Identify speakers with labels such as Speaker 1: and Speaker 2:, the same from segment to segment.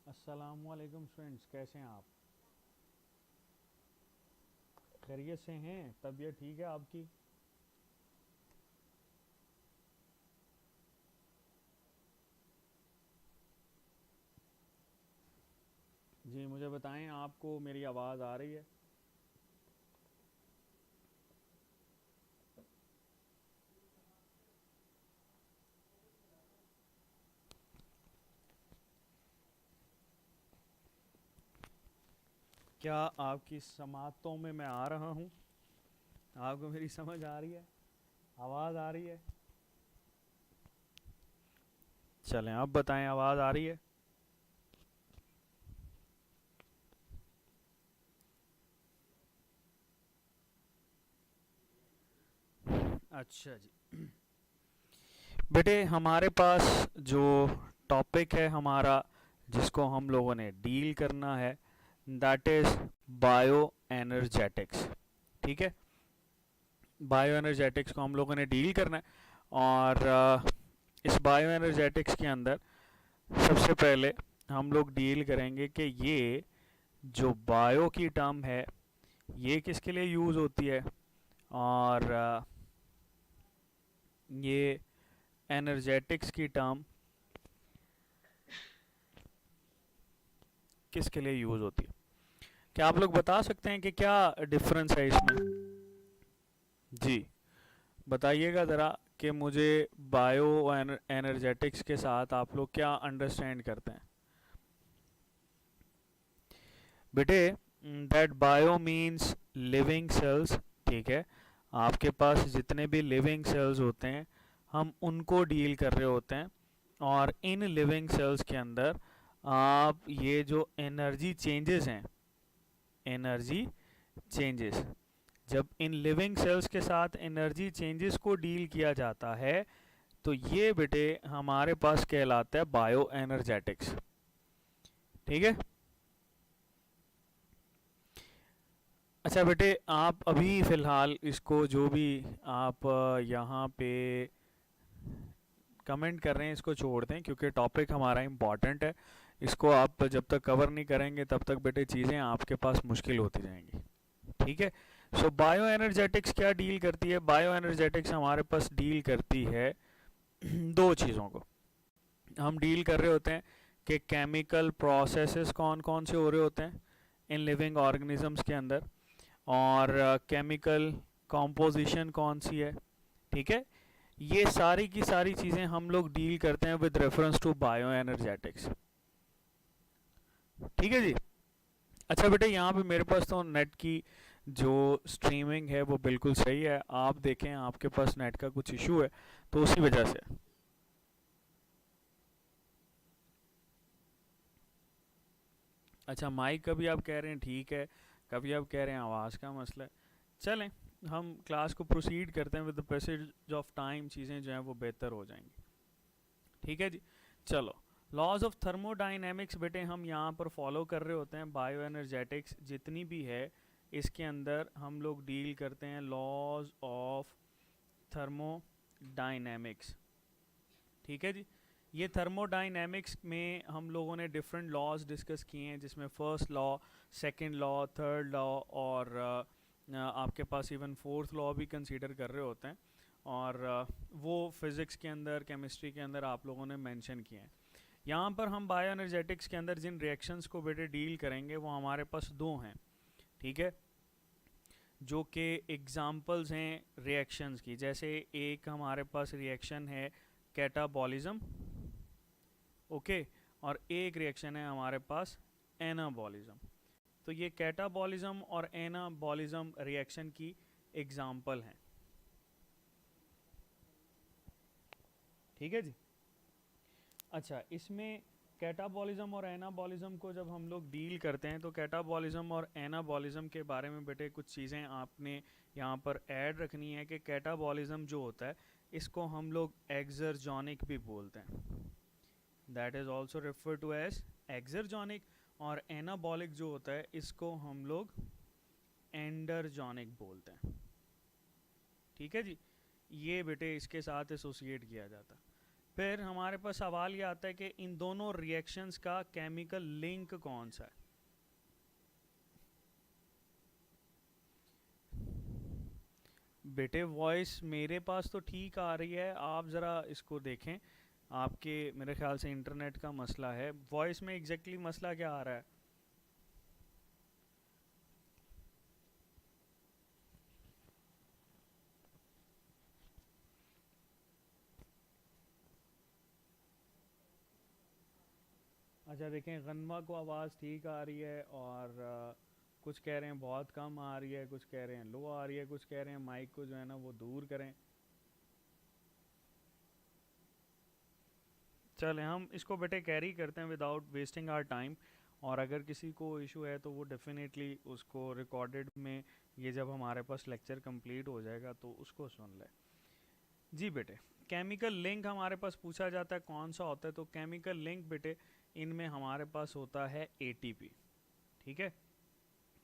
Speaker 1: अस्सलामुअलैकुम स्टूडेंट्स, कैसे हैं आप? खैरियत से हैं? तबीयत ठीक है आपकी? जी मुझे बताएं, आपको मेरी आवाज़ आ रही है? क्या आपकी समातों में मैं आ रहा हूँ? आपको मेरी समझ आ रही है? आवाज़ आ रही है? चलें, आप बताएं, आवाज़ आ रही है? अच्छा जी। बेटे, हमारे पास जो टॉपिक है हमारा, जिसको हम लोगों ने डील करना है, दैट इज़ बायो एनर्जेटिक्स। ठीक है, बायो एनर्जेटिक्स को हम लोगों ने डील करना है। और इस बायो एनर्जेटिक्स के अंदर सबसे पहले हम लोग डील करेंगे कि ये जो बायो की टर्म है ये किसके लिए यूज़ होती है, और ये एनर्जेटिक्स की टर्म किसके लिए यूज़ होती है। क्या आप लोग बता सकते हैं कि क्या डिफरेंस है इसमें? जी बताइएगा ज़रा कि मुझे बायो एनर्जेटिक्स के साथ आप लोग क्या अंडरस्टैंड करते हैं। बेटे, that bio means living cells. ठीक है, आपके पास जितने भी लिविंग सेल्स होते हैं हम उनको डील कर रहे होते हैं। और इन लिविंग सेल्स के अंदर आप ये जो एनर्जी चेंजेस हैं, एनर्जी चेंजेस, जब इन लिविंग सेल्स के साथ एनर्जी चेंजेस को डील किया जाता है तो ये बेटे हमारे पास कहलाता है बायो एनर्जेटिक्स। ठीक है। अच्छा बेटे, आप अभी फ़िलहाल इसको जो भी आप यहाँ पे कमेंट कर रहे हैं इसको छोड़ दें, क्योंकि टॉपिक हमारा इम्पॉर्टेंट है। इसको आप जब तक कवर नहीं करेंगे तब तक बेटे चीज़ें आपके पास मुश्किल होती जाएंगी। ठीक है। सो बायो एनर्जेटिक्स क्या डील करती है? बायो एनर्जेटिक्स हमारे पास डील करती है दो चीज़ों को। हम डील कर रहे होते हैं कि केमिकल प्रोसेसेस कौन कौन से हो रहे होते हैं इन लिविंग ऑर्गेनिजम्स के अंदर, और केमिकल कॉम्पोजिशन कौन सी है। ठीक है, ये सारी की सारी चीज़ें हम लोग डील करते हैं with reference to bioenergetics. ठीक है जी। अच्छा बेटे, यहाँ पे मेरे पास तो नेट की जो स्ट्रीमिंग है वो बिल्कुल सही है। आप देखें, आपके पास नेट का कुछ इशू है तो उसी वजह से। अच्छा, माइक का भी आप कह रहे हैं ठीक है, कभी आप कह रहे हैं आवाज़ का मसला है। चलें, हम क्लास को प्रोसीड करते हैं। With the passage of time चीज़ें जो हैं वो बेहतर हो जाएंगी। ठीक है जी। चलो, लॉज ऑफ थर्मोडाइनेमिक्स बेटे हम यहाँ पर फॉलो कर रहे होते हैं। बायो एनर्जेटिक्स जितनी भी है इसके अंदर हम लोग डील करते हैं लॉज ऑफ थर्मोडाइनेमिक्स। ठीक है जी। ये थर्मोडाइनेमिक्स में हम लोगों ने डिफरेंट लॉज डिस्कस किए हैं, जिसमें first law, second law, third law, और आपके पास इवन फोर्थ लॉ भी कंसीडर कर रहे होते हैं। और वो फिज़िक्स के अंदर, केमिस्ट्री के अंदर आप लोगों ने मेंशन किए हैं। यहाँ पर हम बायो एनर्जेटिक्स के अंदर जिन रिएक्शंस को बेटे डील करेंगे वो हमारे पास दो हैं। ठीक है, जो कि एग्जाम्पल्स हैं रिएक्शंस की। जैसे एक हमारे पास रिएक्शन है कैटाबॉलिज्म, ओके, और एक रिएक्शन है हमारे पास एनाबॉलिज्म। तो ये कैटाबॉलिज्म और एनाबॉलिज्म रिएक्शन की एग्जाम्पल हैं। ठीक है जी। अच्छा, इसमें कैटाबॉलिज्म और एनाबॉलिज्म को जब हम लोग डील करते हैं तो कैटाबॉलिज्म और एनाबॉलिज्म के बारे में बेटे कुछ चीज़ें आपने यहाँ पर ऐड रखनी है कि कैटाबॉलिज्म जो होता है इसको हम लोग एक्सरजोनिक भी बोलते हैं, that is also refer to as exergonic. और एनाबॉलिक जो होता है इसको हम लोग एंडरजोनिक बोलते हैं। ठीक है जी, ये बेटे इसके साथ एसोसिएट किया जाता है। फिर हमारे पास सवाल ये आता है कि इन दोनों रिएक्शंस का केमिकल लिंक कौन सा है। बेटे वॉइस मेरे पास तो ठीक आ रही है, आप ज़रा इसको देखें, आपके मेरे ख्याल से इंटरनेट का मसला है। वॉइस में एग्जैक्टली मसला क्या आ रहा है? अच्छा देखें, गन्मा को आवाज़ ठीक आ रही है, और कुछ कह रहे हैं बहुत कम आ रही है, कुछ कह रहे हैं लो आ रही है, कुछ कह रहे हैं माइक को जो है ना वो दूर करें। चलें हम इसको बेटे कैरी करते हैं विदाउट वेस्टिंग आवर टाइम, और अगर किसी को इशू है तो वो डेफिनेटली उसको रिकॉर्डेड में, ये जब हमारे पास लेक्चर कंप्लीट हो जाएगा तो उसको सुन ले। जी बेटे, केमिकल लिंक हमारे पास पूछा जाता है कौन सा होता है, तो केमिकल लिंक बेटे इनमें हमारे पास होता है एटीपी। ठीक है,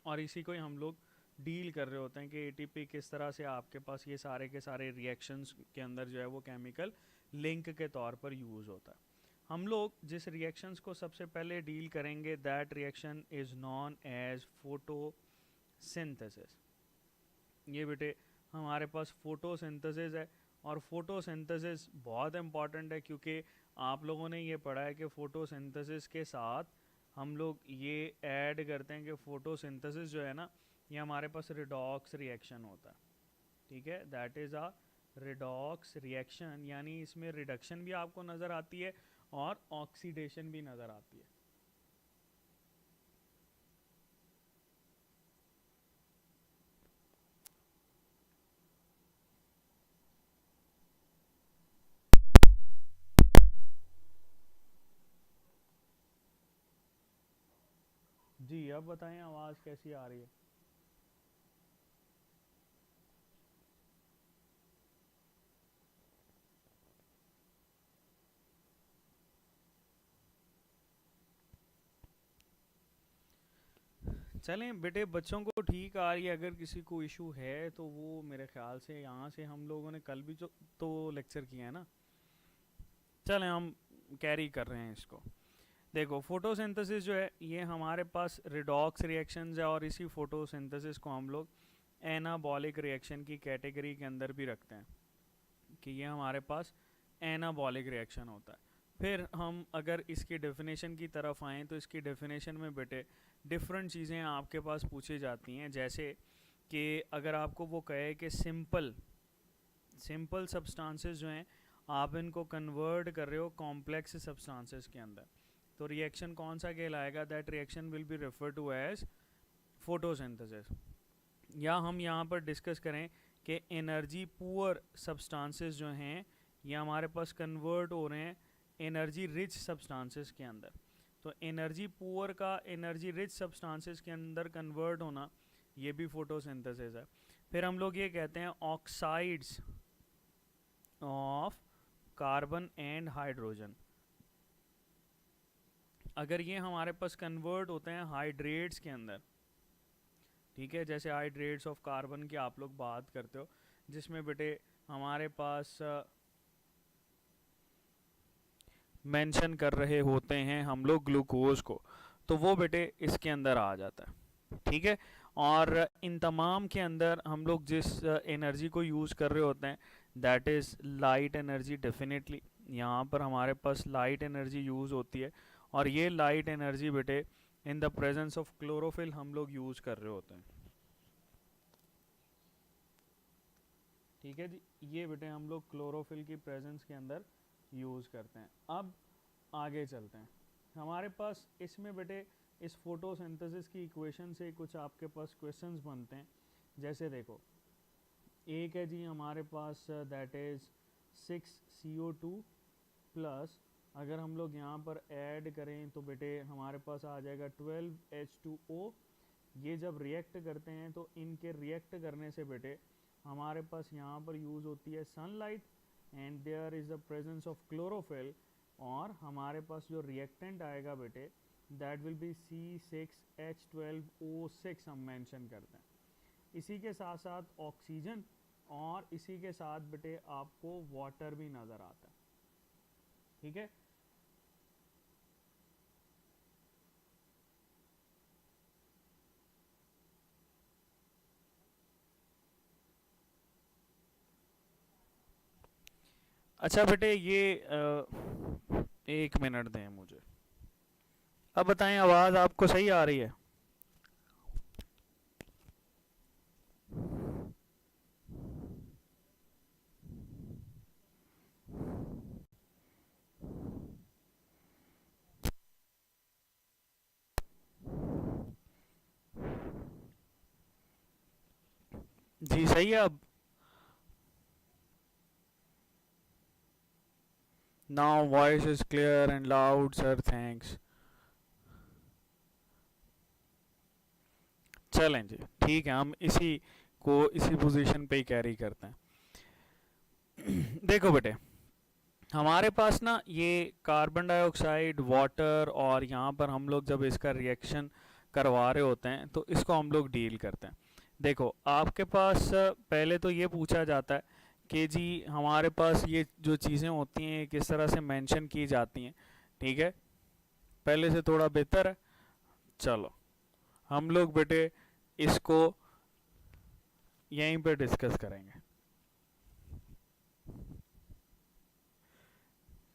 Speaker 1: और इसी को ही हम लोग डील कर रहे होते हैं कि एटीपी किस तरह से आपके पास ये सारे के सारे रिएक्शंस के अंदर जो है वो केमिकल लिंक के तौर पर यूज़ होता है। हम लोग जिस रिएक्शंस को सबसे पहले डील करेंगे, that reaction is known as photosynthesis. ये बेटे हमारे पास फोटोसिंथेसिस है, और फोटोसिंथेसिस बहुत इंपॉर्टेंट है क्योंकि आप लोगों ने ये पढ़ा है कि फोटोसिंथेसिस के साथ हम लोग ये ऐड करते हैं कि फोटोसिंथेसिस जो है ना, ये हमारे पास रिडॉक्स रिएक्शन होता है। ठीक है, that is a redox reaction, यानी इसमें रिडक्शन भी आपको नज़र आती है और ऑक्सीडेशन भी नज़र आती है। जी अब बताएं आवाज़ कैसी आ रही है? चलें बेटे, बच्चों को ठीक आ रही है। अगर किसी को इशू है तो वो मेरे ख्याल से यहाँ से हम लोगों ने कल भी जो तो लेक्चर किया है ना, चलें हम कैरी कर रहे हैं इसको। देखो फोटोसिंथेसिस जो है ये हमारे पास रिडॉक्स रिएक्शंस है, और इसी फोटोसिंथेसिस को हम लोग एनाबॉलिक रिएक्शन की कैटेगरी के अंदर भी रखते हैं कि ये हमारे पास एनाबॉलिक रिएक्शन होता है। फिर हम अगर इसकी डेफिनेशन की तरफ आएँ तो इसकी डेफिनेशन में बेटे डिफरेंट चीज़ें आपके पास पूछी जाती हैं, जैसे कि अगर आपको वो कहे कि सिंपल सिंपल सब्सटेंसेस जो हैं आप इनको कन्वर्ट कर रहे हो कॉम्प्लेक्स सब्सटेंसेस के अंदर, तो रिएक्शन कौन सा कहलाएगा? That reaction will be refer to as photosynthesis. या हम यहाँ पर डिस्कस करें कि एनर्जी पुअर सब्सटेंसेस जो हैं ये हमारे पास कन्वर्ट हो रहे हैं एनर्जी रिच सब्सटेंसेस के अंदर, तो एनर्जी पुअर का एनर्जी रिच सब्सटेंसेस के अंदर कन्वर्ट होना ये भी फोटोसिंथेसिस है। फिर हम लोग ये कहते हैं oxides of carbon and hydrogen, अगर ये हमारे पास कन्वर्ट होते हैं हाइड्रेट्स के अंदर, ठीक है, जैसे हाइड्रेट्स ऑफ कार्बन की आप लोग बात करते हो जिसमें बेटे हमारे पास मेंशन कर रहे होते हैं हम लोग ग्लूकोज को, तो वो बेटे इसके अंदर आ जाता है। ठीक है, और इन तमाम के अंदर हम लोग जिस एनर्जी को यूज़ कर रहे होते हैं that is light energy. Definitely यहाँ पर हमारे पास लाइट एनर्जी यूज़ होती है, और ये लाइट एनर्जी बेटे in the presence of chlorophyll हम लोग यूज़ कर रहे होते हैं। ठीक है जी, ये बेटे हम लोग क्लोरोफिल की प्रेजेंस के अंदर यूज़ करते हैं। अब आगे चलते हैं, हमारे पास इसमें बेटे इस फोटोसिंथेसिस की इक्वेशन से कुछ आपके पास क्वेश्चंस बनते हैं। जैसे देखो, एक है जी हमारे पास दैट इज़ 6CO2 प्लस, अगर हम लोग यहाँ पर ऐड करें तो बेटे हमारे पास आ जाएगा 12H2O। ये जब रिएक्ट करते हैं तो इनके रिएक्ट करने से बेटे हमारे पास यहाँ पर यूज़ होती है sunlight, and there is the presence of chlorophyll, और हमारे पास जो रिएक्टेंट आएगा बेटे दैट विल बी C6H12O6 हम मेंशन करते हैं। इसी के साथ साथ ऑक्सीजन, और इसी के साथ बेटे आपको वाटर भी नज़र आता है। ठीक है। अच्छा बेटे ये एक मिनट दें मुझे। अब बताएं आवाज़ आपको सही आ रही है? जी सही है अब? Now voice is clear and loud sir, thanks. चलें जी, ठीक है, हम इसी को इसी पोजीशन पे ही कैरी करते हैं। देखो बेटे, हमारे पास ना ये कार्बन डाइऑक्साइड, वाटर, और यहाँ पर हम लोग जब इसका रिएक्शन करवा रहे होते हैं तो इसको हम लोग डील करते हैं। देखो आपके पास पहले तो ये पूछा जाता है कि जी हमारे पास ये जो चीज़ें होती हैं किस तरह से मेंशन की जाती हैं। ठीक है, पहले से थोड़ा बेहतर है। चलो हम लोग बेटे इसको यहीं पे डिस्कस करेंगे।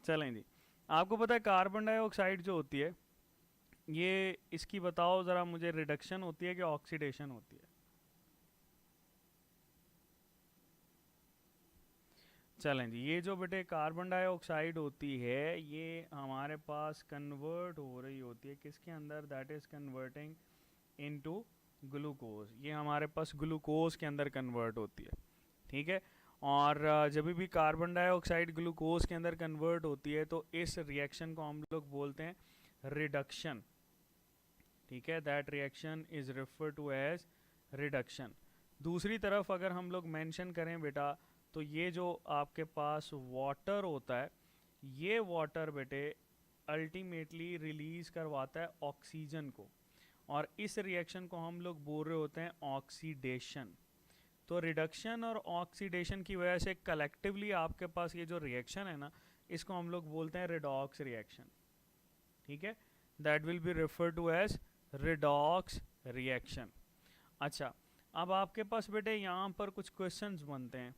Speaker 1: चलें जी, आपको पता है कार्बन डाइऑक्साइड जो होती है ये, इसकी बताओ ज़रा मुझे, रिडक्शन होती है कि ऑक्सीडेशन होती है? चलें जी, ये जो बेटे कार्बन डाइऑक्साइड होती है ये हमारे पास कन्वर्ट हो रही होती है किसके अंदर? That is converting into glucose. ये हमारे पास ग्लूकोज के अंदर कन्वर्ट होती है। ठीक है, और जब भी कार्बन डाइऑक्साइड ग्लूकोज के अंदर कन्वर्ट होती है तो इस रिएक्शन को हम लोग बोलते हैं रिडक्शन। ठीक है, that reaction is refer to as reduction. दूसरी तरफ अगर हम लोग मेंशन करें बेटा, तो ये जो आपके पास वाटर होता है, ये वाटर बेटे अल्टीमेटली रिलीज करवाता है ऑक्सीजन को, और इस रिएक्शन को हम लोग बोल रहे होते हैं ऑक्सीडेशन। तो रिडक्शन और ऑक्सीडेशन की वजह से कलेक्टिवली आपके पास ये जो रिएक्शन है ना, इसको हम लोग बोलते हैं रिडॉक्स रिएक्शन। ठीक है, that will be refer to as redox reaction. अच्छा, अब आपके पास बेटे यहाँ पर कुछ क्वेश्चंस बनते हैं।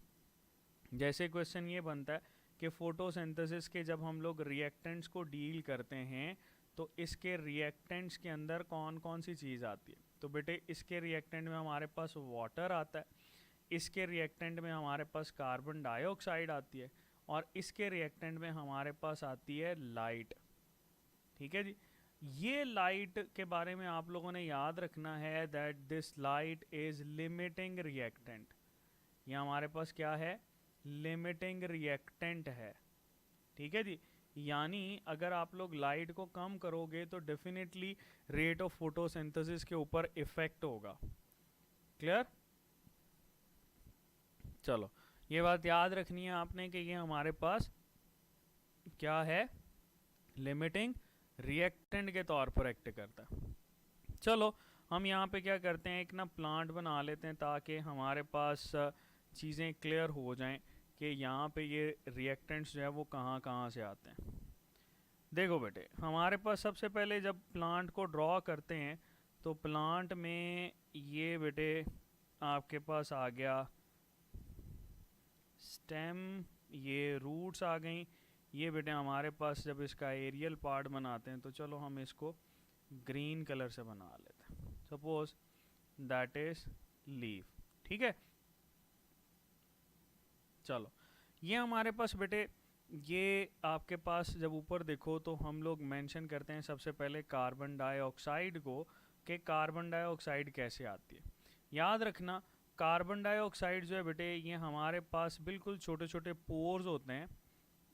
Speaker 1: जैसे क्वेश्चन ये बनता है कि फोटोसिंथेसिस के जब हम लोग रिएक्टेंट्स को डील करते हैं तो इसके रिएक्टेंट्स के अंदर कौन कौन सी चीज़ आती है? तो बेटे इसके रिएक्टेंट में हमारे पास वाटर आता है, इसके रिएक्टेंट में हमारे पास कार्बन डाइऑक्साइड आती है, और इसके रिएक्टेंट में हमारे पास आती है लाइट। ठीक है जी, ये लाइट के बारे में आप लोगों ने याद रखना है that this light is limiting reactant. ये हमारे पास क्या है? लिमिटिंग रिएक्टेंट है। ठीक है जी, यानी अगर आप लोग लाइट को कम करोगे तो डेफिनेटली रेट ऑफ फोटोसिंथेसिस के ऊपर इफेक्ट होगा। क्लियर? चलो ये बात याद रखनी है आपने कि ये हमारे पास क्या है? लिमिटिंग रिएक्टेंट के तौर पर एक्ट करता है। चलो हम यहाँ पे क्या करते हैं, एक ना प्लांट बना लेते हैं ताकि हमारे पास चीज़ें क्लियर हो जाएं कि यहाँ पे ये रिएक्टेंट्स जो है वो कहाँ कहाँ से आते हैं। देखो बेटे, हमारे पास सबसे पहले जब प्लांट को ड्रॉ करते हैं तो प्लांट में ये बेटे आपके पास आ गया स्टेम, ये रूट्स आ गई। ये बेटे हमारे पास जब इसका एरियल पार्ट बनाते हैं तो चलो हम इसको ग्रीन कलर से बना लेते हैं, सपोज दैट इज लीफ। ठीक है, चलो ये हमारे पास बेटे, ये आपके पास जब ऊपर देखो तो हम लोग मेंशन करते हैं सबसे पहले कार्बन डाइऑक्साइड को, कि कार्बन डाइऑक्साइड कैसे आती है। याद रखना कार्बन डाइऑक्साइड जो है बेटे ये हमारे पास बिल्कुल छोटे छोटे पोर्स होते हैं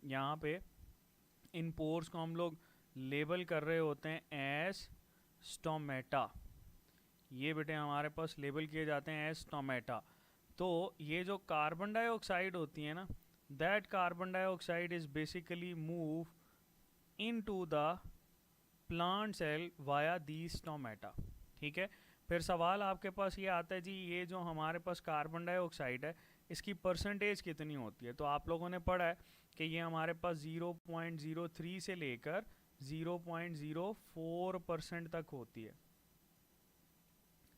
Speaker 1: यहाँ पे। इन पोर्स को हम लोग लेबल कर रहे होते हैं एज स्टोमेटा। ये बेटे हमारे पास लेबल किए जाते हैं एज स्टोमेटा। तो ये जो कार्बन डाइऑक्साइड होती है ना, that carbon dioxide is basically move into the plant cell via the stomata. ठीक है, फिर सवाल आपके पास ये आता है जी ये जो हमारे पास कार्बन डाइऑक्साइड है इसकी परसेंटेज कितनी होती है। तो आप लोगों ने पढ़ा है कि ये हमारे पास 0.03 से लेकर 0.04% तक होती है,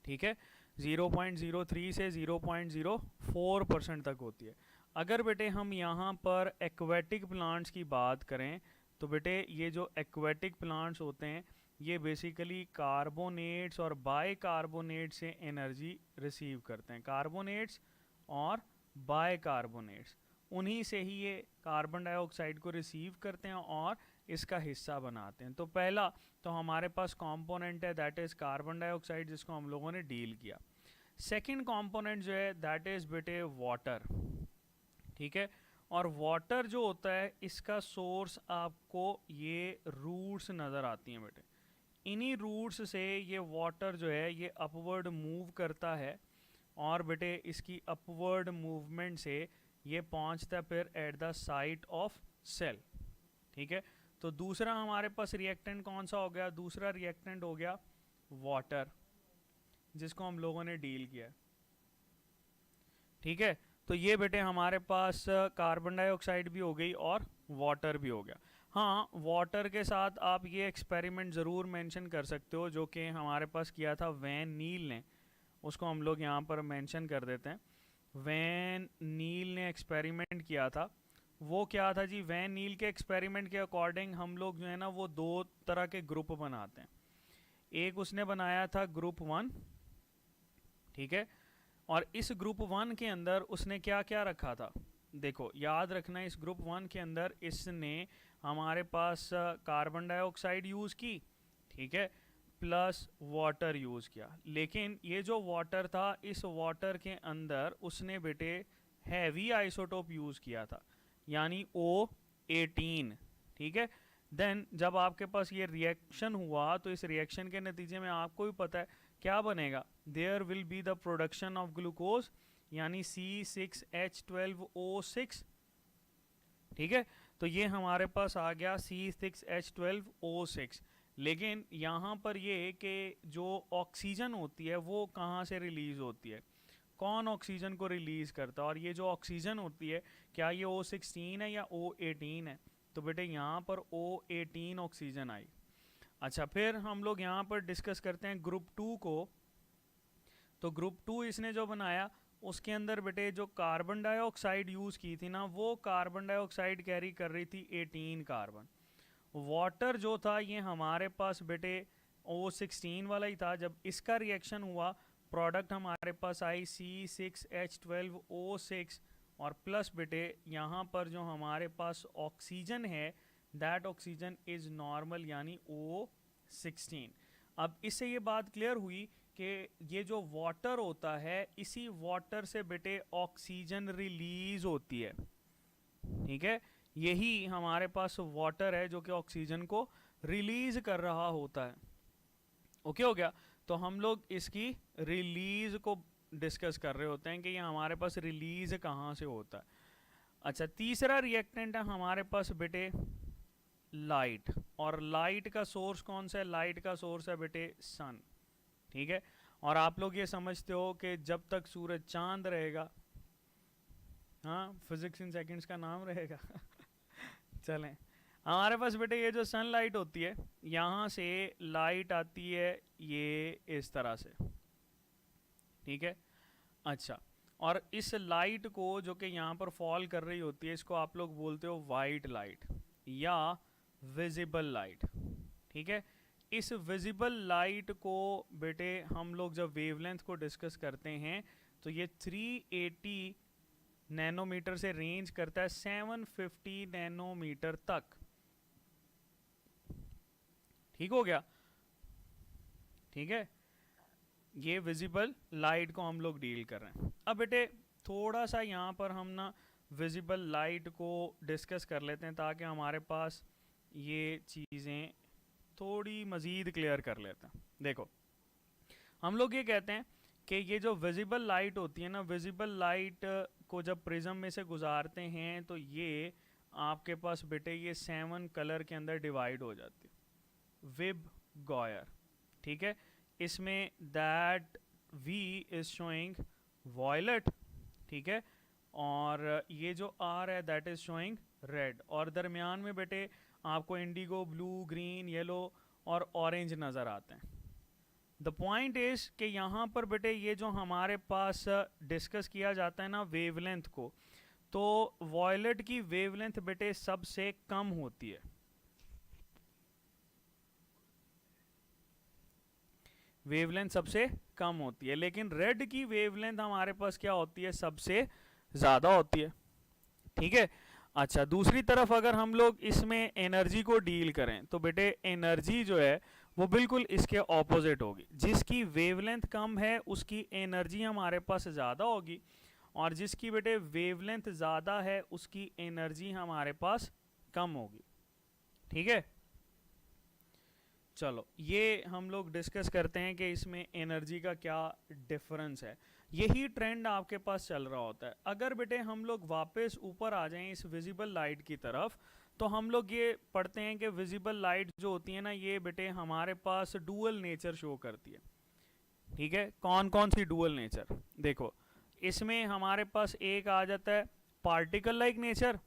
Speaker 1: ठीक है। 0.03 से 0.04% तक होती है। अगर बेटे हम यहाँ पर एक्वेटिक प्लांट्स की बात करें तो बेटे ये जो एक्वेटिक प्लांट्स होते हैं ये बेसिकली कार्बोनेट्स और बाइकार्बोनेट से एनर्जी रिसीव करते हैं। कार्बोनेट्स और बाइकार्बोनेट्स, उन्हीं से ही ये कार्बन डाइऑक्साइड को रिसीव करते हैं और इसका हिस्सा बनाते हैं। तो पहला तो हमारे पास कंपोनेंट है दैट इज़ कार्बन डाइऑक्साइड, जिसको हम लोगों ने डील किया। सेकंड कंपोनेंट जो है दैट इज़ बेटे वाटर, ठीक है। और वाटर जो होता है इसका सोर्स आपको ये रूट्स नज़र आती हैं बेटे। इन्हीं रूट्स से ये वाटर जो है ये अपवर्ड मूव करता है और बेटे इसकी अपवर्ड मूवमेंट से ये पहुंचता है फिर at the site of cell, ठीक है। तो दूसरा हमारे पास रिएक्टेंट कौन सा हो गया, दूसरा रिएक्टेंट हो गया वाटर, जिसको हम लोगों ने डील किया, ठीक है। तो ये बेटे हमारे पास कार्बन डाइऑक्साइड भी हो गई और वाटर भी हो गया। हाँ, वाटर के साथ आप ये एक्सपेरिमेंट ज़रूर मेंशन कर सकते हो जो कि हमारे पास किया था वैन नील ने, उसको हम लोग यहाँ पर मेंशन कर देते हैं। वैन नील ने एक्सपेरिमेंट किया था, वो क्या था जी, वैन नील के एक्सपेरिमेंट के अकॉर्डिंग हम लोग जो है ना वो दो तरह के ग्रुप बनाते हैं। एक उसने बनाया था ग्रुप 1, ठीक है। और इस ग्रुप 1 के अंदर उसने क्या क्या रखा था, देखो याद रखना, इस ग्रुप 1 के अंदर इसने हमारे पास कार्बन डाइऑक्साइड यूज़ की, ठीक है, प्लस वाटर यूज़ किया। लेकिन ये जो वाटर था इस वाटर के अंदर उसने बेटे हैवी आइसोटोप यूज़ किया था, यानी O18, ठीक है। देन जब आपके पास ये रिएक्शन हुआ तो इस रिएक्शन के नतीजे में आपको भी पता है क्या बनेगा, there will be the production of glucose यानी C6H12O6, ठीक है। तो ये हमारे पास आ गया C6H12O6। लेकिन यहाँ पर ये कि जो ऑक्सीजन होती है वो कहाँ से रिलीज़ होती है, कौन ऑक्सीजन को रिलीज़ करता है, और ये जो ऑक्सीजन होती है क्या ये O16 है या O18 है, तो बेटे यहाँ पर O18 ऑक्सीजन आई। अच्छा, फिर हम लोग यहाँ पर डिस्कस करते हैं ग्रुप 2 को। तो ग्रुप 2 इसने जो बनाया उसके अंदर बेटे जो कार्बन डाइऑक्साइड यूज़ की थी ना वो कार्बन डाइऑक्साइड कैरी कर रही थी 18 कार्बन। वाटर जो था ये हमारे पास बेटे O16 वाला ही था। जब इसका रिएक्शन हुआ प्रोडक्ट हमारे पास आई C6H12O6 और प्लस बेटे यहाँ पर जो हमारे पास ऑक्सीजन है दैट ऑक्सीजन इज़ नॉर्मल यानी O16। अब इससे ये बात क्लियर हुई कि ये जो वाटर होता है इसी वाटर से बेटे ऑक्सीजन रिलीज होती है, ठीक है। यही हमारे पास वाटर है जो कि ऑक्सीजन को रिलीज कर रहा होता है। ओके हो गया। तो हम लोग इसकी रिलीज को डिस्कस कर रहे होते हैं कि ये हमारे पास रिलीज कहाँ से होता है। अच्छा, तीसरा रिएक्टेंट है हमारे पास बेटे लाइट, और लाइट का सोर्स कौन सा है, लाइट का सोर्स है बेटे सन, ठीक है। और आप लोग ये समझते हो कि जब तक सूरज चांद रहेगा, हाँ फिजिक्स इन सेकंड्स का नाम रहेगा चलें, हमारे पास बेटे ये जो सनलाइट होती है यहाँ से लाइट आती है ये इस तरह से, ठीक है। अच्छा, और इस लाइट को जो कि यहाँ पर फॉल कर रही होती है इसको आप लोग बोलते हो वाइट लाइट या विजिबल लाइट, ठीक है। इस विजिबल लाइट को बेटे हम लोग जब वेवलेंथ को डिस्कस करते हैं तो ये 380 नैनोमीटर से रेंज करता है 750 नैनोमीटर तक, ठीक हो गया, ठीक है। ये विजिबल लाइट को हम लोग डील कर रहे हैं। अब बेटे थोड़ा सा यहाँ पर हम ना विजिबल लाइट को डिस्कस कर लेते हैं ताकि हमारे पास ये चीज़ें थोड़ी मज़ीद क्लियर कर लेते हैं। देखो हम लोग ये कहते हैं कि ये जो विजिबल लाइट होती है ना, विजिबल लाइट को जब प्रिज्म में से गुजारते हैं तो ये आपके पास बेटे ये 7 कलर के अंदर डिवाइड हो जाती है, विब गॉयर, ठीक है। इसमें that we is showing violet, ठीक है, और ये जो आर है दैट इज़ शोइंग रेड, और दरमियान में बेटे आपको इंडिगो, ब्लू, ग्रीन, येलो और ऑरेंज नज़र आते हैं। द पॉइंट इज़ कि यहाँ पर बेटे ये जो हमारे पास डिस्कस किया जाता है ना वेवलेंथ को, तो वॉयलेट की वेवलेंथ बेटे सबसे कम होती है, वेवलेंथ सबसे कम होती है, लेकिन रेड की वेवलेंथ हमारे पास क्या होती है, सबसे ज़्यादा होती है। ठीक है। अच्छा, दूसरी तरफ अगर हम लोग इसमें एनर्जी को डील करें तो बेटे एनर्जी जो है वो बिल्कुल इसके ऑपोजिट होगी। जिसकी वेवलेंथ कम है उसकी एनर्जी हमारे पास ज़्यादा होगी, और जिसकी बेटे वेवलेंथ ज़्यादा है उसकी एनर्जी हमारे पास कम होगी। ठीक है। चलो ये हम लोग डिस्कस करते हैं कि इसमें एनर्जी का क्या डिफरेंस है। यही ट्रेंड आपके पास चल रहा होता है। अगर बेटे हम लोग वापस ऊपर आ जाएं इस विजिबल लाइट की तरफ, तो हम लोग ये पढ़ते हैं कि विजिबल लाइट जो होती है ना, ये बेटे हमारे पास डुअल नेचर शो करती है। ठीक है। कौन कौन सी डुअल नेचर? देखो, इसमें हमारे पास एक आ जाता है पार्टिकल लाइक नेचर,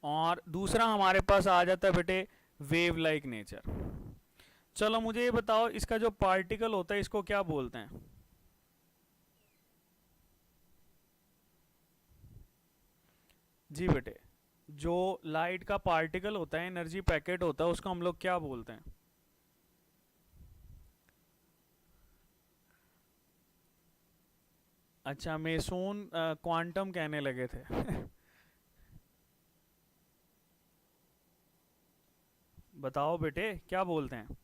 Speaker 1: और दूसरा हमारे पास आ जाता है बेटे वेव लाइक नेचर। चलो मुझे ये बताओ, इसका जो पार्टिकल होता है इसको क्या बोलते हैं? जी बेटे, जो लाइट का पार्टिकल होता है, एनर्जी पैकेट होता है, उसको हम लोग क्या बोलते हैं? अच्छा, मेसोन क्वांटम कहने लगे थे। बताओ बेटे क्या बोलते हैं?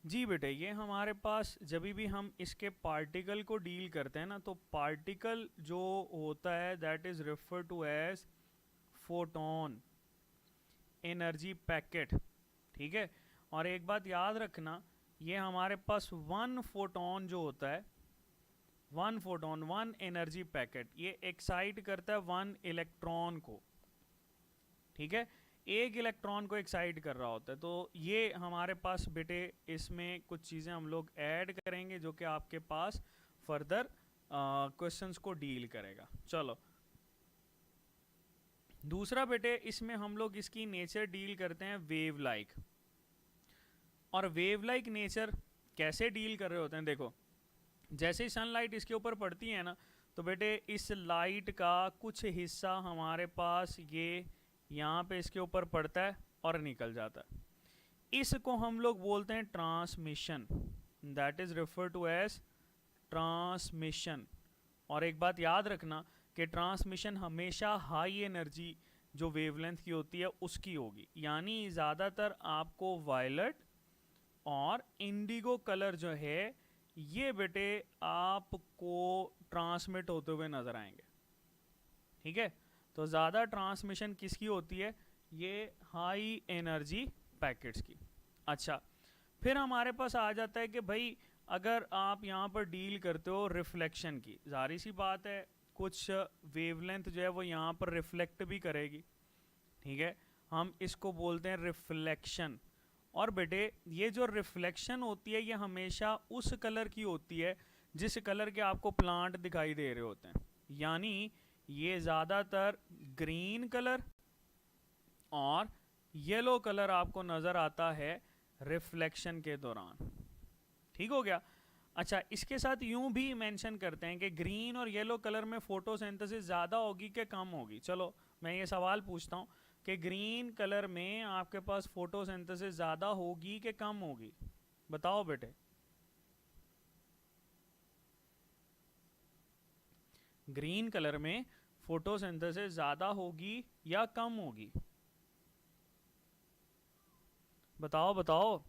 Speaker 1: जी बेटे, ये हमारे पास जब भी हम इसके पार्टिकल को डील करते हैं ना, तो पार्टिकल जो होता है that is refer to as photon, energy packet. ठीक है। और एक बात याद रखना, ये हमारे पास वन फोटोन जो होता है, one photon, one energy packet, ये एक्साइट करता है वन इलेक्ट्रॉन को। ठीक है। एक इलेक्ट्रॉन को एक्साइट कर रहा होता है। तो ये हमारे पास बेटे इसमें कुछ चीज़ें हम लोग ऐड करेंगे जो कि आपके पास फर्दर क्वेश्चंस को डील करेगा। चलो, दूसरा बेटे इसमें हम लोग इसकी नेचर डील करते हैं वेव लाइक। और वेव लाइक नेचर कैसे डील कर रहे होते हैं? देखो, जैसे ही सनलाइट इसके ऊपर पड़ती है ना, तो बेटे इस लाइट का कुछ हिस्सा हमारे पास ये यहाँ पे इसके ऊपर पड़ता है और निकल जाता है। इसको हम लोग बोलते हैं transmission, that is refer to as transmission. और एक बात याद रखना कि ट्रांसमिशन हमेशा हाई एनर्जी जो वेवलेंथ की होती है उसकी होगी, यानी ज़्यादातर आपको वायलेट और इंडिगो कलर जो है ये बेटे आपको ट्रांसमिट होते हुए नजर आएंगे। ठीक है। तो ज़्यादा ट्रांसमिशन किसकी होती है? ये हाई एनर्जी पैकेट्स की। अच्छा, फिर हमारे पास आ जाता है कि भाई अगर आप यहाँ पर डील करते हो रिफ्लेक्शन की, जारी सी बात है कुछ वेवलेंथ जो है वो यहाँ पर रिफ्लेक्ट भी करेगी। ठीक है। हम इसको बोलते हैं रिफ्लेक्शन। और बेटे ये जो रिफ्लेक्शन होती है ये हमेशा उस कलर की होती है जिस कलर के आपको प्लांट दिखाई दे रहे होते हैं, यानी ये ज़्यादातर ग्रीन कलर और येलो कलर आपको नज़र आता है रिफ्लेक्शन के दौरान। ठीक हो गया। अच्छा, इसके साथ यूं भी मेंशन करते हैं कि ग्रीन और येलो कलर में फोटोसिंथेसिस ज़्यादा होगी कि कम होगी। चलो मैं ये सवाल पूछता हूँ कि ग्रीन कलर में आपके पास फोटोसिंथेसिस ज़्यादा होगी कि कम होगी? बताओ बेटे। ग्रीन कलर में फोटोसिंथेसिस ज़्यादा होगी या कम होगी? बताओ बताओ।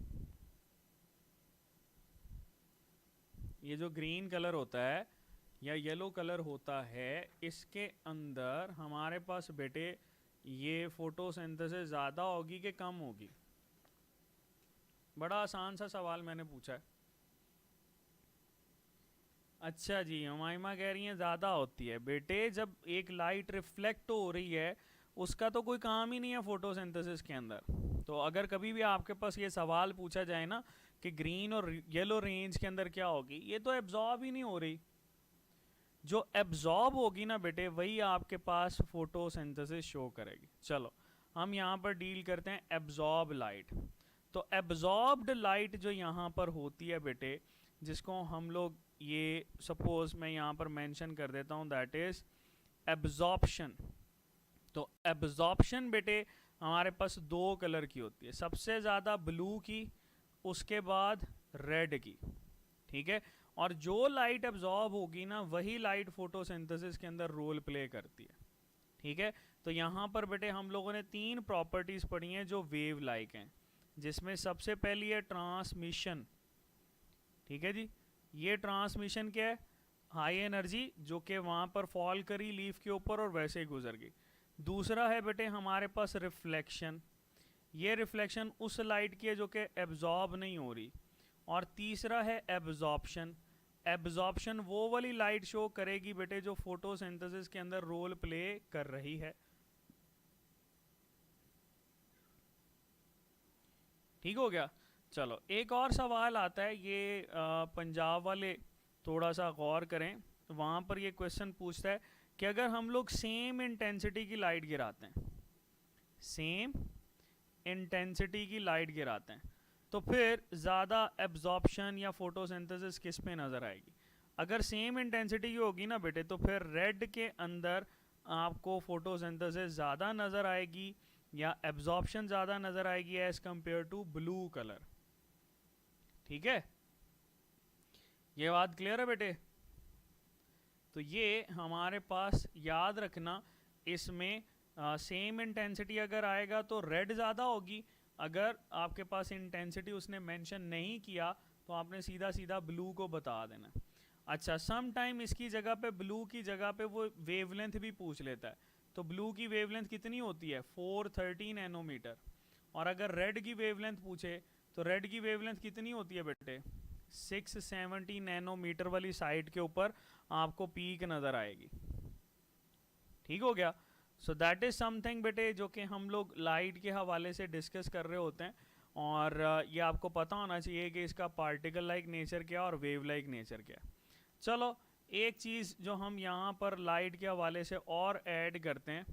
Speaker 1: ये जो ग्रीन कलर होता है या येलो कलर होता है, इसके अंदर हमारे पास बेटे ये फोटोसिंथेसिस ज़्यादा होगी कि कम होगी? बड़ा आसान सा सवाल मैंने पूछा है। अच्छा जी, हमाइमा कह रही हैं ज़्यादा होती है। बेटे जब एक लाइट रिफ्लेक्ट हो रही है उसका तो कोई काम ही नहीं है फोटोसिंथेसिस के अंदर। तो अगर कभी भी आपके पास ये सवाल पूछा जाए ना कि ग्रीन और येलो रेंज के अंदर क्या होगी, ये तो एब्जॉर्ब ही नहीं हो रही। जो एब्जॉर्ब होगी ना बेटे वही आपके पास फोटोसिंथेसिस शो करेगी। चलो हम यहाँ पर डील करते हैं एब्जॉर्ब लाइट। तो एब्जॉर्ब्ड लाइट जो यहाँ पर होती है बेटे, जिसको हम लोग ये सपोज मैं यहाँ पर मेंशन कर देता हूँ, दैट इज एब्जॉर्प्शन। तो एब्जॉर्प्शन बेटे हमारे पास दो कलर की होती है, सबसे ज़्यादा ब्लू की, उसके बाद रेड की। ठीक है, और जो लाइट एब्जॉर्ब होगी ना वही लाइट फोटोसिंथेसिस के अंदर रोल प्ले करती है। ठीक है, तो यहाँ पर बेटे हम लोगों ने तीन प्रॉपर्टीज पढ़ी हैं जो वेव लाइक हैं, जिसमें सबसे पहली है ट्रांसमिशन। ठीक है जी, ये ट्रांसमिशन क्या है, हाई एनर्जी जो कि वहाँ पर फॉल करी लीफ के ऊपर और वैसे ही गुजर गई। दूसरा है बेटे हमारे पास रिफ्लेक्शन, ये रिफ्लेक्शन उस लाइट की है जो कि एब्जॉर्ब नहीं हो रही। और तीसरा है एब्जॉर्प्शन, एब्जॉर्प्शन वो वाली लाइट शो करेगी बेटे जो फोटोसिंथेसिस के अंदर रोल प्ले कर रही है। ठीक हो गया। चलो एक और सवाल आता है, ये पंजाब वाले थोड़ा सा गौर करें, वहाँ पर ये क्वेश्चन पूछता है कि अगर हम लोग सेम इंटेंसिटी की लाइट गिराते हैं, सेम इंटेंसिटी की लाइट गिराते हैं, तो फिर ज़्यादा एब्जॉर्प्शन या फोटोसिंथेसिस किस पे नज़र आएगी। अगर सेम इंटेंसिटी की होगी ना बेटे तो फिर रेड के अंदर आपको फोटोसिंथेसिस ज़्यादा नज़र आएगी या एब्जॉर्प्शन ज़्यादा नज़र आएगी as compare to blue colour. ठीक है, ये बात क्लियर है बेटे। तो ये हमारे पास याद रखना, इसमें सेम इंटेंसिटी अगर आएगा तो रेड ज़्यादा होगी, अगर आपके पास इंटेंसिटी उसने मेंशन नहीं किया तो आपने सीधा सीधा ब्लू को बता देना। अच्छा, सम टाइम इसकी जगह पे ब्लू की जगह पे वो वेवलेंथ भी पूछ लेता है, तो ब्लू की वेवलेंथ कितनी होती है 430 नैनोमीटर, और अगर रेड की वेवलेंथ पूछे तो रेड की वेवलेंथ कितनी होती है बेटे 670 नैनोमीटर वाली साइड के ऊपर आपको पीक नज़र आएगी। ठीक हो गया। सो दैट इज़ समथिंग बेटे जो कि हम लोग लाइट के हवाले से डिस्कस कर रहे होते हैं, और ये आपको पता होना चाहिए कि इसका पार्टिकल लाइक नेचर क्या है और वेव लाइक नेचर क्या है। चलो एक चीज़ जो हम यहाँ पर लाइट के हवाले से और ऐड करते हैं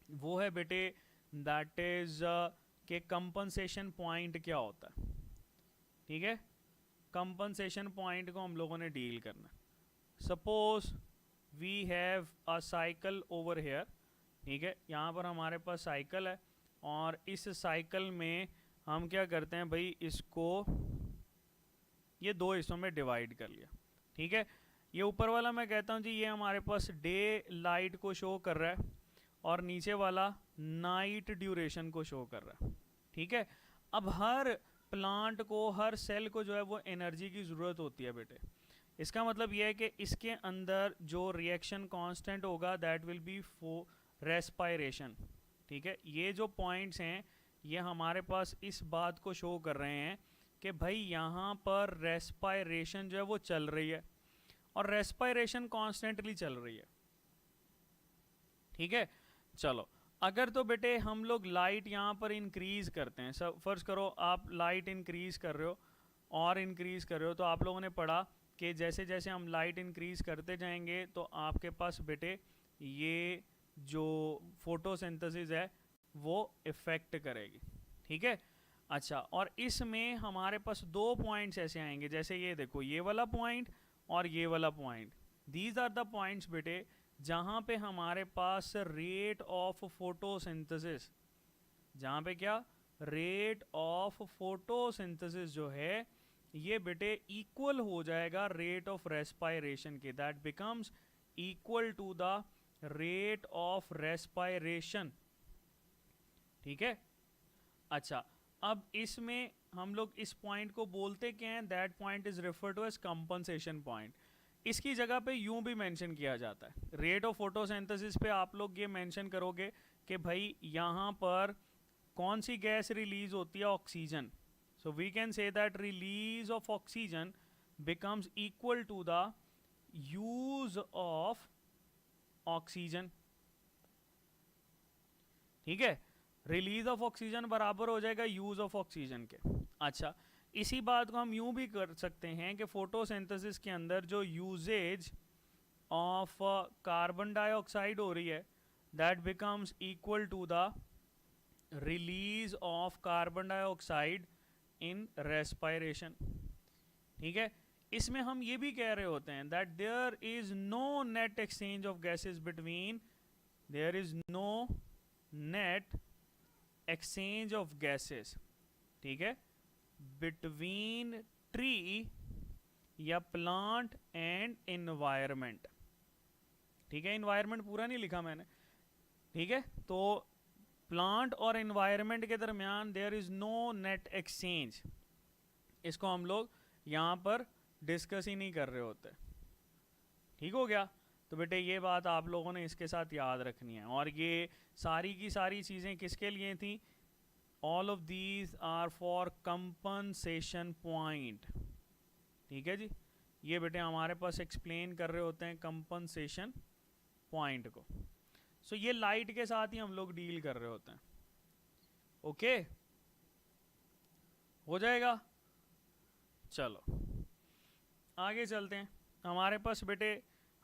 Speaker 1: वो है बेटे दैट इज़ के कंपनसेशन पॉइंट क्या होता है। ठीक है, कंपनसेशन पॉइंट को हम लोगों ने डील करना। Suppose we have a cycle over here. ठीक है, यहाँ पर हमारे पास साइकिल है, और इस साइकिल में हम क्या करते हैं भाई, इसको ये दो हिस्सों में डिवाइड कर लिया। ठीक है, ये ऊपर वाला मैं कहता हूँ जी ये हमारे पास डे लाइट को शो कर रहा है, और नीचे वाला नाइट ड्यूरेशन को शो कर रहा है। ठीक है, अब हर प्लांट को, हर सेल को जो है वो एनर्जी की ज़रूरत होती है बेटे। इसका मतलब यह है कि इसके अंदर जो रिएक्शन कांस्टेंट होगा that will B for respiration. ठीक है, ये जो पॉइंट्स हैं ये हमारे पास इस बात को शो कर रहे हैं कि भाई यहाँ पर रेस्पायरेशन जो है वो चल रही है, और रेस्पायरेशन कॉन्स्टेंटली चल रही है। ठीक है, चलो अगर तो बेटे हम लोग लाइट यहाँ पर इंक्रीज करते हैं, सब फर्ज करो आप लाइट इंक्रीज कर रहे हो और इंक्रीज कर रहे हो, तो आप लोगों ने पढ़ा कि जैसे जैसे हम लाइट इंक्रीज करते जाएंगे तो आपके पास बेटे ये जो फोटोसिंथेसिस है वो इफ़ेक्ट करेगी। ठीक है, अच्छा, और इसमें हमारे पास दो पॉइंट्स ऐसे आएंगे, जैसे ये देखो ये वाला पॉइंट और ये वाला point, these are the points बेटे जहाँ पे हमारे पास रेट ऑफ फोटोसिंथेसिस, जहाँ पे क्या रेट ऑफ फोटोसिंथेसिस जो है ये बेटे इक्वल हो जाएगा रेट ऑफ रेस्पायरेशन के, that becomes equal to the rate of respiration. ठीक है, अच्छा, अब इसमें हम लोग इस पॉइंट को बोलते क्या हैं, that point is refer to as compensation point. इसकी जगह पे यूं भी मेंशन किया जाता है, रेट ऑफ फोटोसिंथेसिस पे आप लोग ये मेंशन करोगे कि भाई यहाँ पर कौन सी गैस रिलीज होती है, oxygen. So we can say that release of oxygen becomes equal to the use of oxygen. ठीक है, रिलीज ऑफ ऑक्सीजन बराबर हो जाएगा यूज ऑफ ऑक्सीजन के। अच्छा, इसी बात को हम यूं भी कर सकते हैं कि फोटोसिंथेसिस के अंदर जो यूजेज ऑफ कार्बन डाइऑक्साइड हो रही है that becomes equal to the release of carbon dioxide in respiration. ठीक है, इसमें हम ये भी कह रहे होते हैं that there is no net exchange of gases between, there is no net exchange of gases, ठीक है, बिटवीन ट्री या प्लांट एंड एनवायरमेंट। ठीक है, एनवायरमेंट पूरा नहीं लिखा मैंने, ठीक है, तो प्लांट और एनवायरमेंट के दरमियान there is no net exchange, इसको हम लोग यहाँ पर डिस्कस ही नहीं कर रहे होते। ठीक हो गया, तो बेटे ये बात आप लोगों ने इसके साथ याद रखनी है। और ये सारी की सारी चीज़ें किसके लिए थी? All of these are for compensation point. ठीक है जी, ये बेटे हमारे पास एक्सप्लेन कर रहे होते हैं कंपनसेशन पॉइंट को। सो ये लाइट के साथ ही हम लोग डील कर रहे होते हैं। ओके, हो जाएगा। चलो आगे चलते हैं। हमारे पास बेटे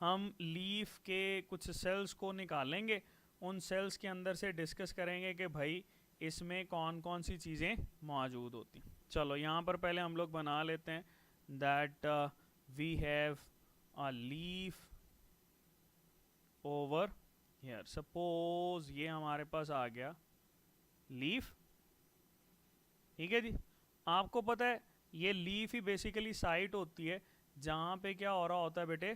Speaker 1: हम लीफ के कुछ सेल्स को निकालेंगे, उन सेल्स के अंदर से डिस्कस करेंगे कि भाई इसमें कौन कौन सी चीज़ें मौजूद होती। चलो यहाँ पर पहले हम लोग बना लेते हैं that we have a leaf over here. Suppose ये हमारे पास आ गया लीफ। ठीक है जी, आपको पता है ये लीफ ही बेसिकली साइट होती है जहाँ पे क्या हो रहा होता है बेटे,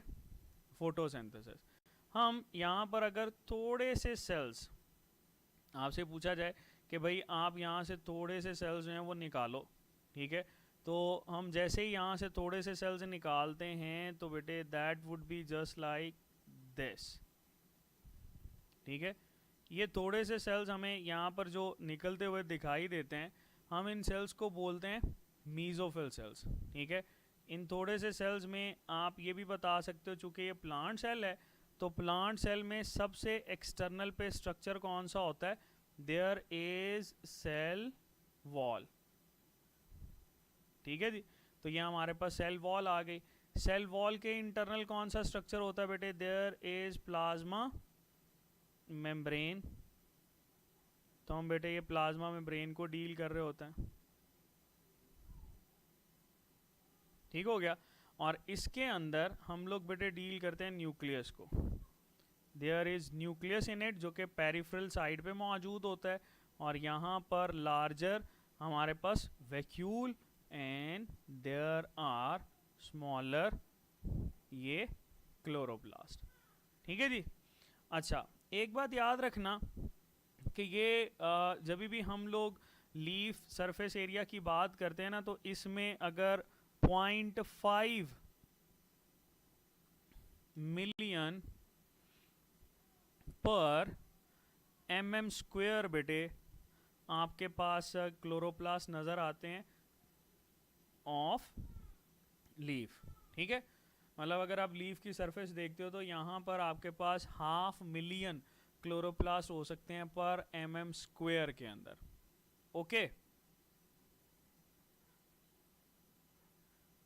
Speaker 1: फोटोसिंथेसिस। हम यहाँ पर अगर थोड़े से सेल्स, आपसे पूछा जाए कि भाई आप यहाँ से थोड़े से सेल्स जो हैं वो निकालो, ठीक है, तो हम जैसे ही यहाँ से थोड़े से सेल्स निकालते हैं तो बेटे that would be just like this. ठीक है, ये थोड़े से सेल्स हमें यहाँ पर जो निकलते हुए दिखाई देते हैं, हम इन सेल्स को बोलते हैं मीजोफिल सेल्स। ठीक है, इन थोड़े से सेल्स में आप ये भी बता सकते हो, चूँकि ये प्लांट सेल है तो प्लांट सेल में सबसे एक्सटर्नल पे स्ट्रक्चर कौन सा होता है? There is cell wall. ठीक है जी, तो ये हमारे पास सेल वॉल आ गई। सेल वॉल के इंटरनल कौन सा स्ट्रक्चर होता है बेटे? There is plasma membrane. तो हम बेटे ये प्लाज्मा मेम्ब्रेन को डील कर रहे होते हैं। ठीक हो गया, और इसके अंदर हम लोग बेटे डील करते हैं न्यूक्लियस को। There is nucleus in it, जो कि पेरिफेरल साइड पे मौजूद होता है, और यहाँ पर लार्जर हमारे पास vacuole and there are smaller ये क्लोरोप्लास्ट। ठीक है जी। अच्छा, एक बात याद रखना कि ये जब भी हम लोग लीफ सरफेस एरिया की बात करते हैं ना, तो इसमें अगर 0.5 मिलियन पर mm स्क्वायर बेटे आपके पास क्लोरोप्लास्ट नज़र आते हैं ऑफ लीफ। ठीक है, मतलब अगर आप लीफ की सरफेस देखते हो तो यहाँ पर आपके पास 0.5 मिलियन क्लोरोप्लास्ट हो सकते हैं पर mm स्क्वायर के अंदर। ओके,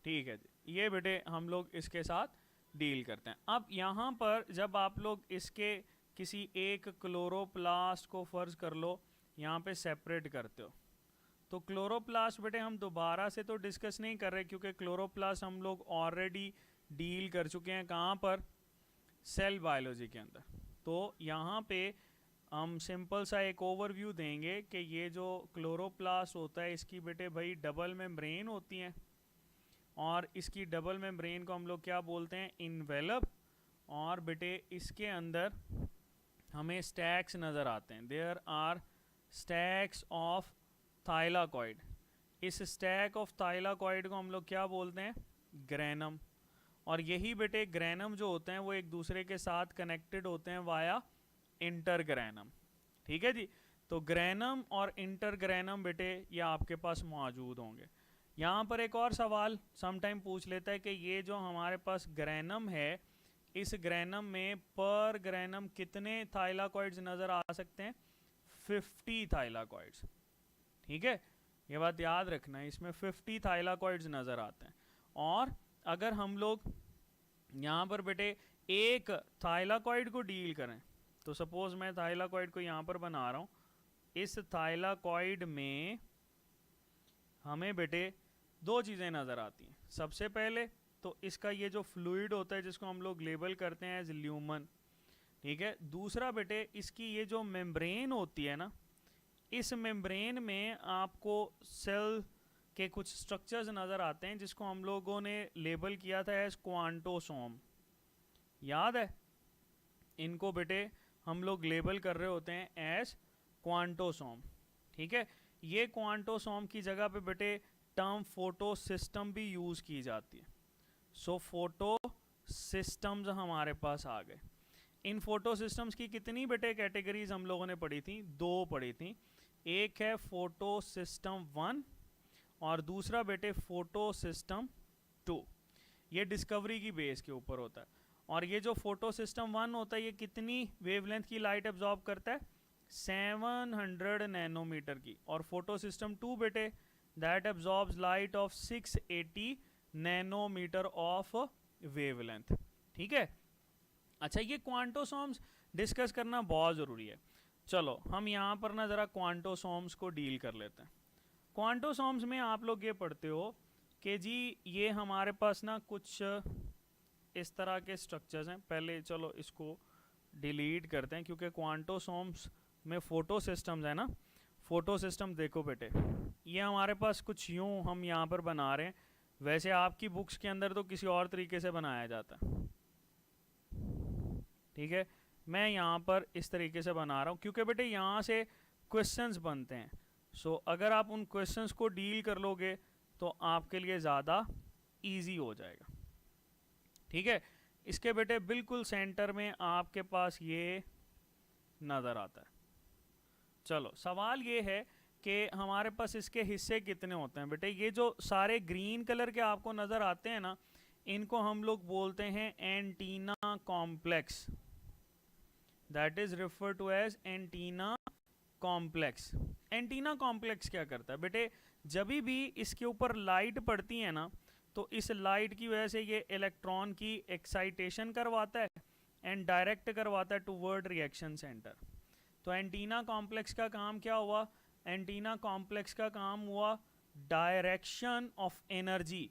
Speaker 1: ठीक है जी, ये बेटे हम लोग इसके साथ डील करते हैं। अब यहाँ पर जब आप लोग इसके किसी एक क्लोरोप्लास्ट को फर्ज कर लो यहाँ पे सेपरेट करते हो, तो क्लोरोप्लास्ट बेटे हम दोबारा से तो डिस्कस नहीं कर रहे, क्योंकि क्लोरोप्लास्ट हम लोग ऑलरेडी डील कर चुके हैं। कहाँ पर? सेल बायोलॉजी के अंदर। तो यहाँ पे हम सिंपल सा एक ओवरव्यू देंगे कि ये जो क्लोरोप्लास्ट होता है इसकी बेटे भाई डबल मेम्ब्रेन होती हैं, और इसकी डबल मेम्ब्रेन को हम लोग क्या बोलते हैं? इन्वेलप। और बेटे इसके अंदर हमें स्टैक्स नज़र आते हैं, there are stacks of thylakoid. इस स्टैक ऑफ थाइलाकॉइड को हम लोग क्या बोलते हैं? ग्रेनम। और यही बेटे ग्रेनम जो होते हैं वो एक दूसरे के साथ कनेक्टेड होते हैं वाया इंटरग्रेनम। ठीक है जी, तो ग्रेनम और इंटरग्रेनम बेटे ये आपके पास मौजूद होंगे। यहाँ पर एक और सवाल समटाइम पूछ लेता है कि ये जो हमारे पास ग्रेनम है, इस ग्रेनम में पर ग्रेनम कितने थाइलाकॉइड्स नज़र आ सकते हैं? 50 थाइलाकॉइड्स। ठीक है, ये बात याद रखना है, इसमें 50 थाइलाकॉइड्स नज़र आते हैं। और अगर हम लोग यहाँ पर बेटे एक थाइलाकॉइड को डील करें, तो सपोज मैं थाइलाकॉइड को यहाँ पर बना रहा हूँ, इस थाइलाकॉइड में हमें बेटे दो चीज़ें नज़र आती हैं। सबसे पहले तो इसका ये जो फ्लूइड होता है जिसको हम लोग लेबल करते हैं एज ल्यूमन, ठीक है। दूसरा बेटे इसकी ये जो मेम्ब्रेन होती है ना, इस मेम्ब्रेन में आपको सेल के कुछ स्ट्रक्चर्स नज़र आते हैं जिसको हम लोगों ने लेबल किया था एज क्वांटोसोम। याद है, इनको बेटे हम लोग लेबल कर रहे होते हैं एज क्वांटोसोम। ठीक है, ये क्वांटोसोम की जगह पे बेटे टर्म फोटो सिस्टम भी यूज़ की जाती है। सो फोटो सिस्टम्स हमारे पास आ गए। इन फोटो सिस्टम्स की कितनी बेटे कैटेगरीज हम लोगों ने पढ़ी थी? दो पढ़ी थी। एक है फोटो सिस्टम 1 और दूसरा बेटे फोटो सिस्टम 2। ये डिस्कवरी की बेस के ऊपर होता है। और ये जो फोटो सिस्टम 1 होता है ये कितनी वेवलेंथ की लाइट एब्जॉर्ब करता है? 700 नैनोमीटर की। और फोटो सिस्टम 2 बेटे that absorbs light of 680 nanometer of wavelength. ठीक है, अच्छा ये क्वांटोसोम्स डिस्कस करना बहुत ज़रूरी है। चलो हम यहाँ पर ना ज़रा क्वांटोसोम्स को डील कर लेते हैं। क्वांटोसोम्स में आप लोग ये पढ़ते हो कि जी ये हमारे पास ना कुछ इस तरह के स्ट्रक्चर्स हैं। पहले चलो इसको डिलीट करते हैं क्योंकि क्वांटोसोम्स में फोटो सिस्टम्स है ना। फोटो सिस्टम देखो बेटे, ये हमारे पास कुछ यूं हम यहाँ पर बना रहे हैं, वैसे आपकी बुक्स के अंदर तो किसी और तरीके से बनाया जाता है। ठीक है, मैं यहाँ पर इस तरीके से बना रहा हूँ क्योंकि बेटे यहाँ से क्वेश्चंस बनते हैं। सो अगर आप उन क्वेश्चंस को डील कर लोगे तो आपके लिए ज़्यादा इजी हो जाएगा। ठीक है, इसके बेटे बिल्कुल सेंटर में आपके पास ये नज़र आता है। चलो सवाल ये है कि हमारे पास इसके हिस्से कितने होते हैं? बेटे ये जो सारे ग्रीन कलर के आपको नज़र आते हैं ना, इनको हम लोग बोलते हैं antenna complex. That is refer to as antenna complex. Antenna complex क्या करता है बेटे? जब भी इसके ऊपर लाइट पड़ती है ना, तो इस लाइट की वजह से ये इलेक्ट्रॉन की एक्साइटेशन करवाता है एंड डायरेक्ट करवाता है टूवर्ड रिएक्शन सेंटर। तो एंटीना कॉम्प्लेक्स का काम क्या हुआ? एंटीना कॉम्प्लेक्स का काम हुआ डायरेक्शन ऑफ एनर्जी